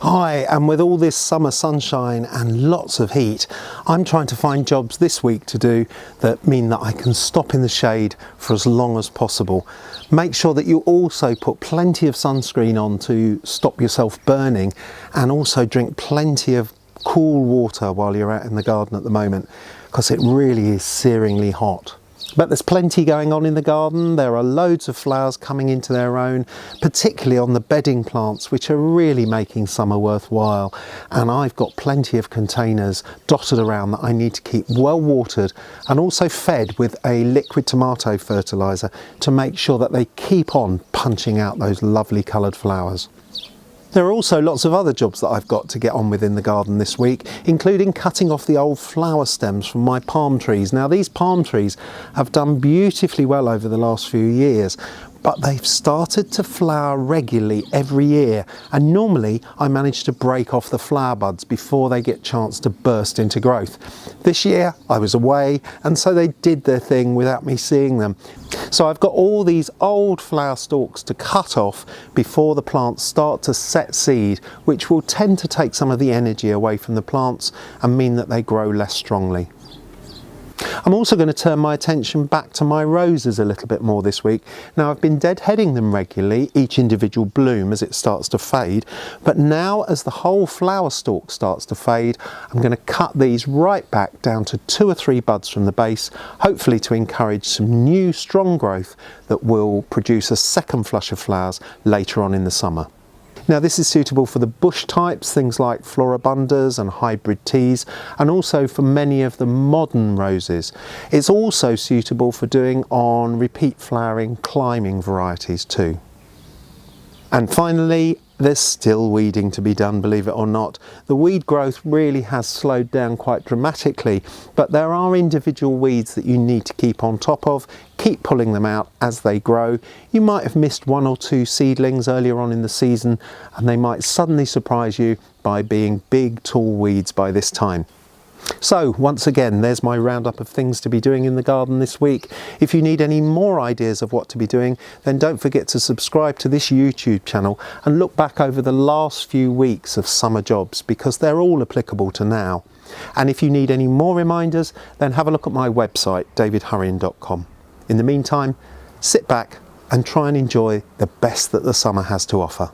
Hi, and with all this summer sunshine and lots of heat, I'm trying to find jobs this week to do that mean that I can stop in the shade for as long as possible. Make sure that you also put plenty of sunscreen on to stop yourself burning, and also drink plenty of cool water while you're out in the garden at the moment, because it really is searingly hot. But there's plenty going on in the garden. There are loads of flowers coming into their own, particularly on the bedding plants, which are really making summer worthwhile. And I've got plenty of containers dotted around that I need to keep well watered and also fed with a liquid tomato fertiliser to make sure that they keep on punching out those lovely coloured flowers. There are also lots of other jobs that I've got to get on with in the garden this week, including cutting off the old flower stems from my palm trees. Now, these palm trees have done beautifully well over the last few years, but they've started to flower regularly every year, and normally I manage to break off the flower buds before they get a chance to burst into growth. This year I was away, and so they did their thing without me seeing them. So I've got all these old flower stalks to cut off before the plants start to set seed, which will tend to take some of the energy away from the plants and mean that they grow less strongly. I'm also going to turn my attention back to my roses a little bit more this week. Now, I've been deadheading them regularly, each individual bloom as it starts to fade, but now as the whole flower stalk starts to fade, I'm going to cut these right back down to 2 or 3 buds from the base, hopefully to encourage some new strong growth that will produce a second flush of flowers later on in the summer. Now, this is suitable for the bush types, things like Floribundas and hybrid teas, and also for many of the modern roses. It's also suitable for doing on repeat flowering climbing varieties too. And finally, there's still weeding to be done, believe it or not. The weed growth really has slowed down quite dramatically, but there are individual weeds that you need to keep on top of. Keep pulling them out as they grow. You might have missed 1 or 2 seedlings earlier on in the season, and they might suddenly surprise you by being big, tall weeds by this time. So once again, there's my roundup of things to be doing in the garden this week. If you need any more ideas of what to be doing, then don't forget to subscribe to this YouTube channel and look back over the last few weeks of summer jobs, because they're all applicable to now. And if you need any more reminders, then have a look at my website, davidhurrian.com. In the meantime, sit back and try and enjoy the best that the summer has to offer.